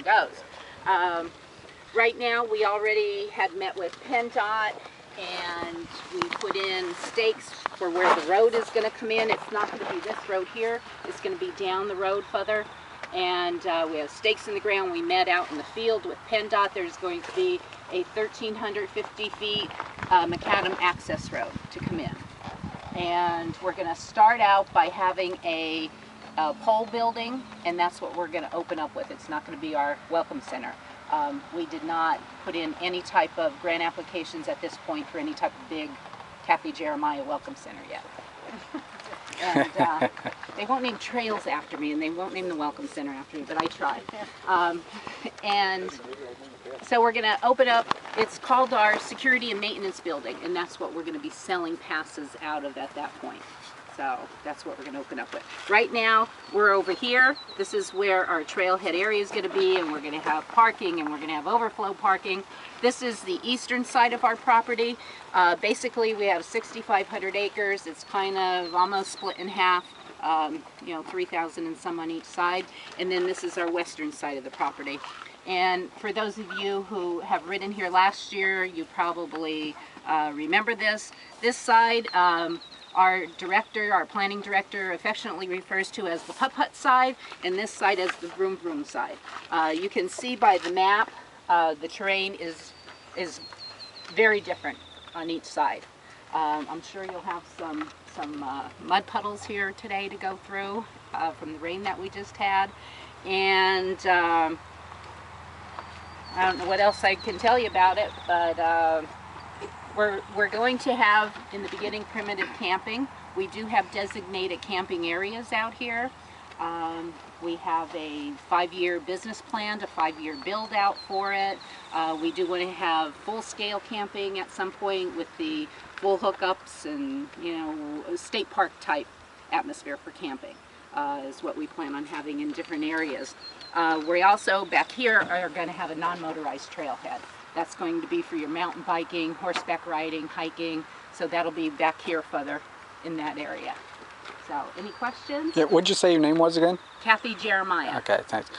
goes. Right now, we already had met with PennDOT, and we put in stakes for where the road is going to come in. It's not going to be this road here. It's going to be down the road further. And we have stakes in the ground. We met out in the field with PennDOT. There's going to be a 1,350 feet macadam access road to come in. And we're going to start out by having a pole building, and that's what we're going to open up with. It's not going to be our welcome center. We did not put in any type of grant applications at this point for any type of big Kathy Jeremiah welcome center yet. And they won't name trails after me, and they won't name the welcome center after me, but I tried. And so we're going to open up, it's called our security and maintenance building, and that's what we're going to be selling passes out of at that point. So that's what we're going to open up with. Right now, we're over here. This is where our trailhead area is going to be, and we're going to have parking, and we're going to have overflow parking. This is the eastern side of our property. Basically, we have 6,500 acres. It's kind of almost split in half, you know, 3,000 and some on each side. And then this is our western side of the property. And for those of you who have ridden here last year, you probably remember this. This side, our director, our planning director, affectionately refers to as the putt putt side, and this side as the vroom vroom side. You can see by the map, the terrain is very different on each side. I'm sure you'll have some mud puddles here today to go through from the rain that we just had, and I don't know what else I can tell you about it, but we're going to have, in the beginning, primitive camping. We do have designated camping areas out here. We have a 5-year business plan, a 5-year build out for it. We do want to have full-scale camping at some point with the full hookups and, you know, state park type atmosphere for camping is what we plan on having in different areas. We also, back here, are going to have a non-motorized trailhead. That's going to be for your mountain biking, horseback riding, hiking. So that'll be back here further in that area. So, any questions? Yeah, what did you say your name was again? Kathy Jeremiah. Okay, thanks.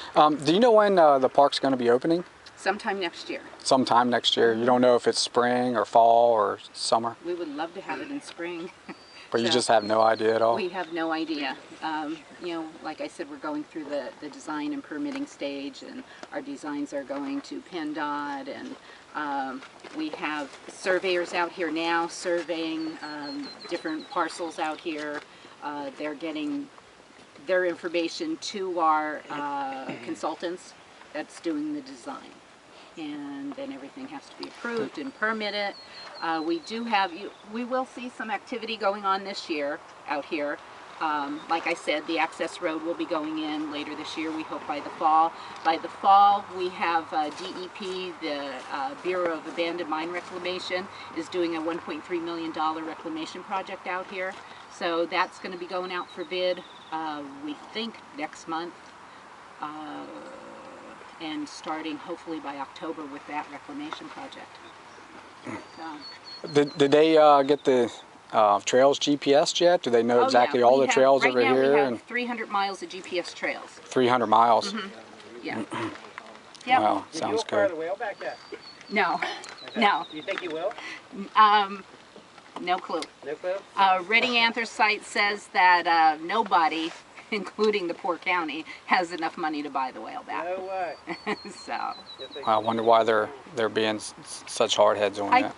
Do you know when the park's going to be opening? Sometime next year. Sometime next year. You don't know if it's spring or fall or summer? We would love to have it in spring. But you just have no idea at all? We have no idea. You know, like I said, we're going through the design and permitting stage, and our designs are going to PennDOT, and we have surveyors out here now surveying different parcels out here. They're getting their information to our consultants that's doing the design. And then everything has to be approved and permitted. We do have, we will see some activity going on this year out here. Like I said, the access road will be going in later this year, we hope by the fall. By the fall, we have DEP, the Bureau of Abandoned Mine Reclamation, is doing a $1.3 million reclamation project out here. So that's going to be going out for bid, we think, next month. And starting hopefully by October with that reclamation project. So. Did they get the trails GPS yet? Do they know exactly all the trails over here? Right now we have 300 miles of GPS trails. 300 miles? Mm-hmm. Yeah. Yep. Wow, sounds good. Did you whale back yet? No. Okay. No. Do you think you will? No clue. No clue? Reading Anthracite says that nobody, including the poor county, has enough money to buy the whaleback. No way. So. I wonder why they're being such hardheads on that.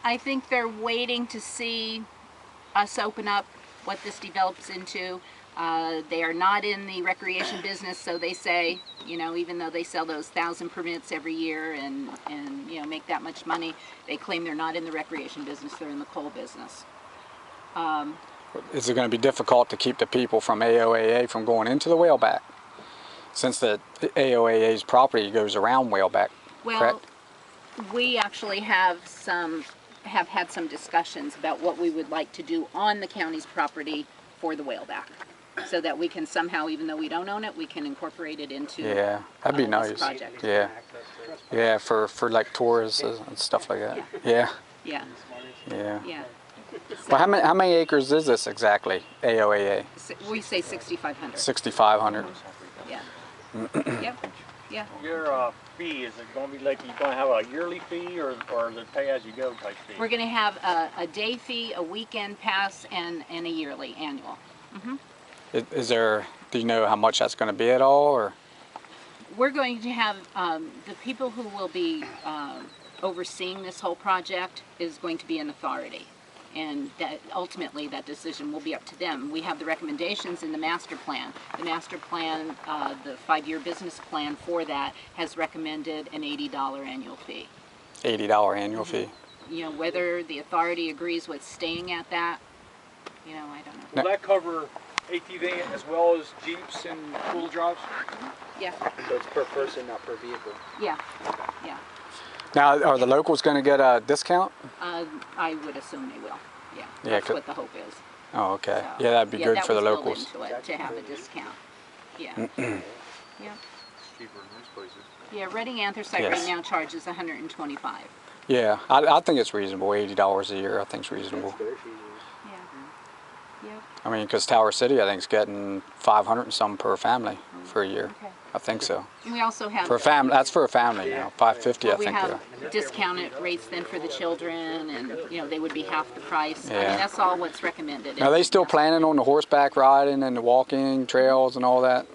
I think they're waiting to see us open up what this develops into. They are not in the recreation business, so they say, you know, even though they sell those 1,000 permits every year and you know, make that much money, they claim they're not in the recreation business, they're in the coal business. Is it going to be difficult to keep the people from AOAA from going into the whaleback? Since the AOAA's property goes around whaleback, well, correct? We actually have had some discussions about what we would like to do on the county's property for the whaleback, so that we can somehow, even though we don't own it, we can incorporate it into that'd be nice. this project. Yeah, for like tourists and stuff like that. Yeah. So, Well, how many acres is this exactly, AOAA? we say 6,500. 6,500. Yeah. Yep. Yeah. Your fee, is it going to be like, you going to have a yearly fee or is it pay as you go type fee? We're going to have a day fee, a weekend pass, and a yearly annual. Is there, do you know how much that's going to be at all, or? We're going to have, the people who will be overseeing this whole project is going to be an authority. And that ultimately that decision will be up to them. We have the recommendations in the master plan. The master plan, the 5-year business plan for that has recommended an $80 annual fee. $80 annual fee. You know, whether the authority agrees with staying at that, you know, I don't know. Will that cover ATV as well as Jeeps and four-wheel drives? Yeah, So it's per person, not per vehicle. yeah, yeah. Now, are the locals going to get a discount? I would assume they will. Yeah, Yeah, that's 'cause- what the hope is. Oh, okay. So, Yeah, that'd be good that for the was built locals. into it, to have a discount. Yeah. Yeah. It's cheaper in most places. Yeah, Reading Anthracite Yes. right now charges $125. Yeah, I think it's reasonable. $80 a year, I think is reasonable. Yeah. Yep. I mean, because Tower City, I think, is getting 500 and some per family for a year. Okay. I think so. And we also have For a family, that's for a family now. 550, I we think. have discounted rates then for the children, and you know they would be half the price. I Yeah. mean that's all what's recommended. Are they still planning on the horseback riding and the walking trails and all that?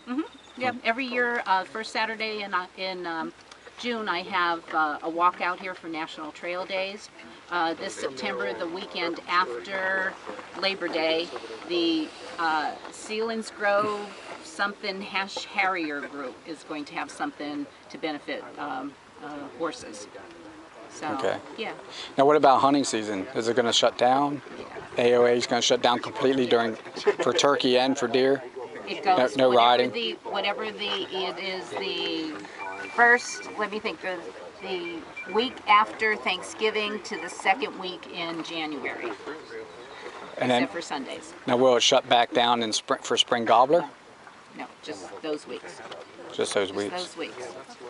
Yeah, every year, first Saturday in June, I have a walk out here for National Trail Days. This September, the weekend after Labor Day, the Sealands Grove something Harrier group is going to have something to benefit horses. So, Okay. yeah. Now, what about hunting season? Is it going to shut down? AOA is going to shut down completely for turkey and for deer? It goes No riding? it is the first, let me think, the week after Thanksgiving to the second week in January, And then, except for Sundays. now will it shut back down in for spring gobbler? No, just those weeks. Just those Just weeks? those weeks.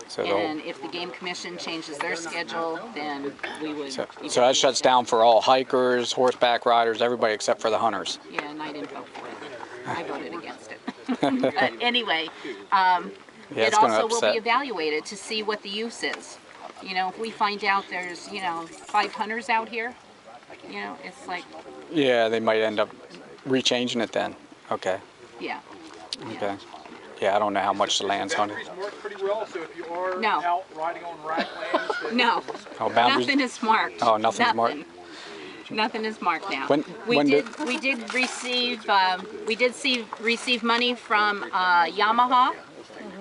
So, And if the Game Commission changes their schedule, then we would. so that shuts down for all hikers, horseback riders, everybody except for the hunters. Yeah, and I didn't vote for it. I voted against it. But anyway, Yeah, it it's gonna also will upset. be evaluated to see what the use is. You know, if we find out there's, 5 hunters out here, it's like, Yeah, they might end up rechanging it then. Okay. yeah. Okay. Yeah, I don't know how much the land's hunted. Boundaries marked pretty well, so if you are No. out riding on rack lands, that No, Oh, boundaries. nothing is marked. Oh, nothing's marked? Nothing is marked now. When we did receive receive money from Yamaha.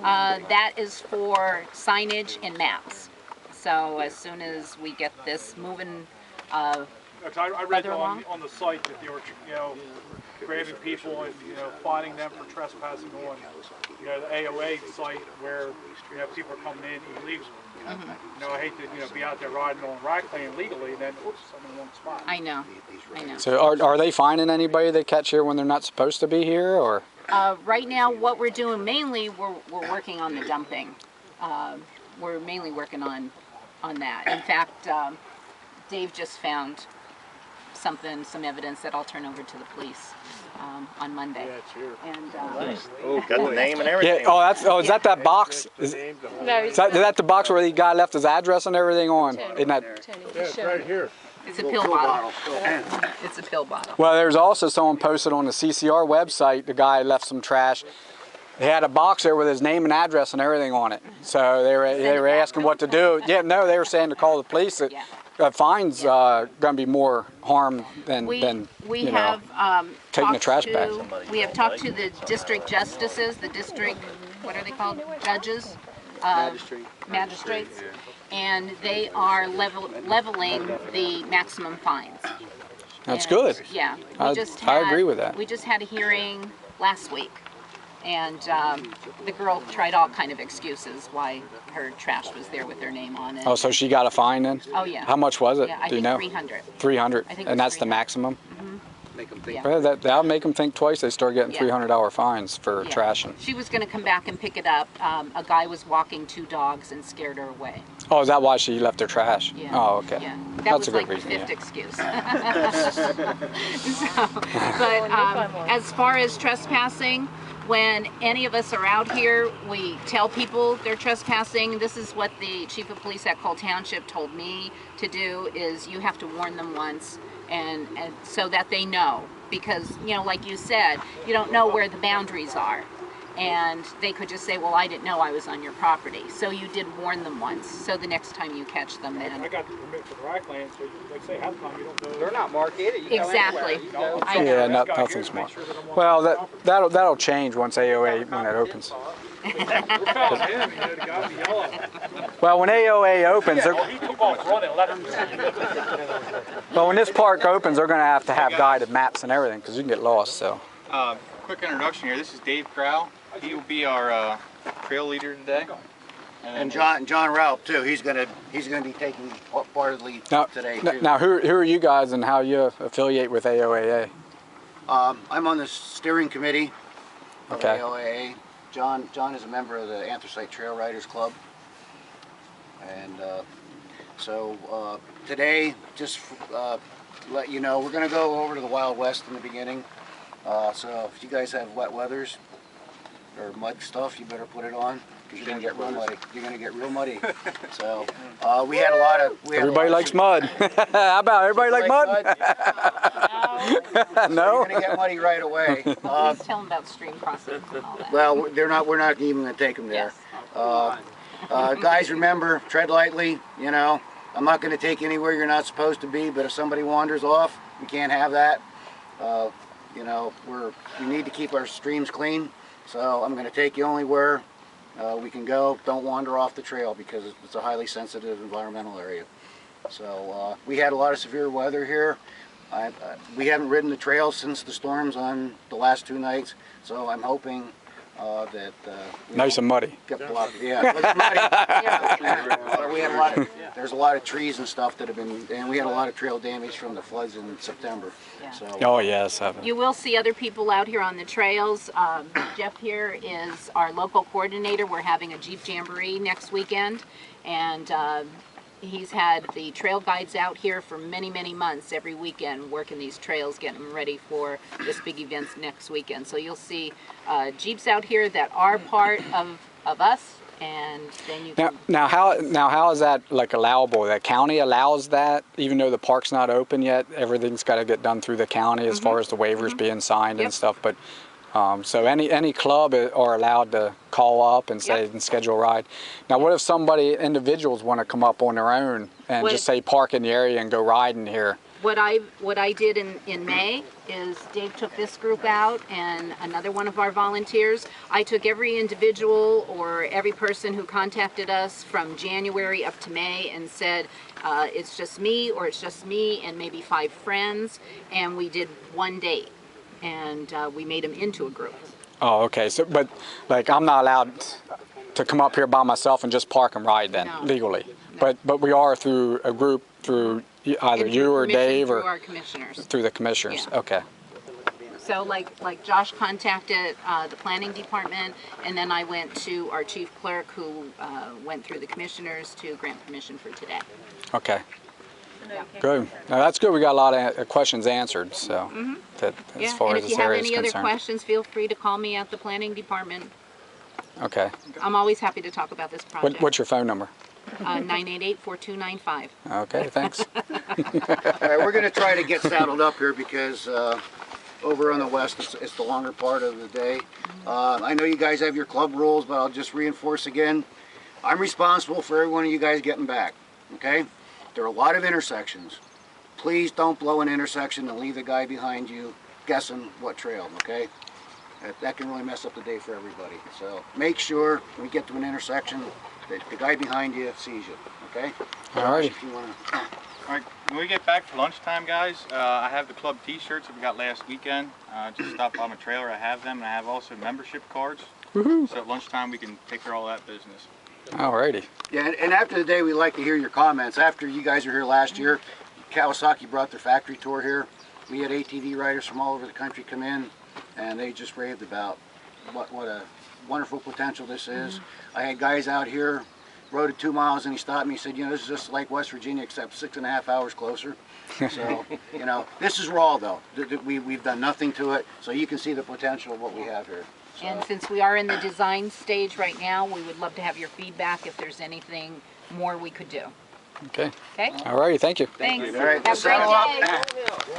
That is for signage and maps. So as soon as we get this moving, I read Further along? on the site that they were, grabbing people and, finding them for trespassing on, the AOA site where, people are coming in illegally. I hate to, be out there riding on rack land legally and then, oops, I'm in the wrong spot. I know. So are they finding anybody they catch here when they're not supposed to be here, or? Right now, what we're doing mainly, we're working on the dumping. We're mainly working on that. In fact, Dave just found some evidence that I'll turn over to the police on Monday. Yeah, it's here. And Oh, got the name and Yeah. everything. Oh, is that box? Is that the box where the guy left his address and everything on? Isn't that? Yeah, it's right here. it's a pill bottle. It's a pill bottle. Well, there's also someone posted on the CCR website. The guy left some trash. He had a box there with his name and address and everything on it. So they were asking what to do. Yeah, no, they were saying to call the police. That fines going to be more harm than We you know, have taking the talked trash to, back. We have talked to the district justices, the district, what are they called? Judges? Magistrates. And they are leveling the maximum fines. That's And, good. Yeah. I agree with that. We just had a hearing last week. And the girl tried all kind of excuses why her trash was there with their name on it. Oh, so she got a fine then? Oh, yeah. How much was it? Yeah, I Do you think know? 300. 300. I think And it's that's the 300. maximum? Make them think. Yeah. Well, that'll make them think twice. They start getting Yeah. $300 fines for Yeah. trashing. She was going to come back and pick it up. A guy was walking 2 dogs and scared her away. Oh, is that why she left her trash? Yeah. Oh, okay. Yeah. That That's was a good like the reason. 5th Yeah. excuse. But as far as trespassing, when any of us are out here, we tell people they're trespassing. This is what the chief of police at Cole Township told me to do, is you have to warn them once and so that they know. Because, you know, like you said, you don't know where the boundaries are. And they could just say, well, I didn't know I was on your property. So you did warn them once. So the next time you catch them, then. I got the permit for the rack land, so like say half the time you don't know. They're not marked either. You go Exactly. anywhere. You go. I know. Yeah, This guy nothing's here to smart. make sure that I'm on Well, the property. that'll change once AOA when it opens. We're calling him, you know, the guy be yelling. Well, when AOA opens, Well, he took off running, let him. well, when this park opens, they're going to have guided maps and everything because you can get lost. So. Quick introduction here. This is Dave Crow. He will be our trail leader today. And John Ralph too. He's gonna be taking part of the lead today too. Now, who are you guys and how you affiliate with AOAA? I'm on the steering committee of Okay. AOAA. John is a member of the Anthracite Trail Riders Club, and so today, just let you know, we're gonna go over to the Wild West in the beginning. So if you guys have wet weathers or mud stuff, you better put it on because you're gonna get real muddy. You're gonna get real muddy. So we had a lot of. Everybody likes mud. How about everybody like mud? No. You're gonna get muddy right away. Please tell them about stream crossings and all that. Well, we're not even gonna take them there. Yes. Guys, remember, tread lightly. You know, I'm not gonna take you anywhere you're not supposed to be. But if somebody wanders off, we can't have that. You know, we need to keep our streams clean. So I'm gonna take you only where we can go. Don't wander off the trail because it's a highly sensitive environmental area. So we had a lot of severe weather here. We haven't ridden the trail since the storms on the last 2 nights, so I'm hoping that Nice and muddy. get blocked. Yeah, it was muddy. We had a lot of, there's a lot of trees and stuff that have been, and we had a lot of trail damage from the floods in September. Yeah. So Oh yes. You will see other people out here on the trails. Jeff here is our local coordinator. We're having a Jeep Jamboree next weekend, and he's had the trail guides out here for many, many months every weekend working these trails, getting them ready for this big event next weekend. So you'll see Jeeps out here that are part of us, and then you can... Now how is that like allowable? The county allows that even though the park's not open yet? Everything's got to get done through the county as far as the waivers being signed and stuff. But so any club are allowed to call up and say and schedule a ride. Now what if individuals want to come up on their own and just say park in the area and go riding here? What I did in May is Dave took this group out and another one of our volunteers. I took every individual or every person who contacted us from January up to May and said it's just me or it's just me and maybe 5 friends, and we did one date and we made them into a group. Oh, okay. So, but like I'm not allowed to come up here by myself and just park and ride then legally. No. But we are through a group through either you or Dave or through our commissioners. Through the commissioners. Yeah. Okay. So like Josh contacted the planning department, and then I went to our chief clerk who went through the commissioners to grant permission for today. Okay. Good. Now that's good. We got a lot of questions answered. So as far as this area is concerned. And if you have any other questions, feel free to call me at the planning department. Okay. I'm always happy to talk about this project. What's your phone number? 988-4295. Okay, thanks. all right, we're going to try to get saddled up here because over on the west it's the longer part of the day. I know you guys have your club rules, but I'll just reinforce again. I'm responsible for every one of you guys getting back. Okay? There are a lot of intersections. Please don't blow an intersection and leave the guy behind you guessing what trail, okay? That can really mess up the day for everybody. So make sure when we get to an intersection that the guy behind you sees you, okay? All right. If you want to. All right, when we get back for lunchtime, guys, I have the club t-shirts that we got last weekend. Just stop by my trailer, I have them, and I have also membership cards. So at lunchtime we can take care of all that business. Alrighty. Yeah, and after the day, we'd like to hear your comments. After you guys were here last year, Kawasaki brought their factory tour here. We had ATV riders from all over the country come in, and they just raved about what a wonderful potential this is. I had guys out here, rode it 2 miles, and he stopped me and said, you know, this is just like West Virginia, except 6.5 hours closer. So, you know, this is raw, though. We've done nothing to it, so you can see the potential of what we have here. And since we are in the design stage right now, we would love to have your feedback if there's anything more we could do. Okay. Okay? All righty. Thank you. Thanks. All right, Have a great saddle up. day.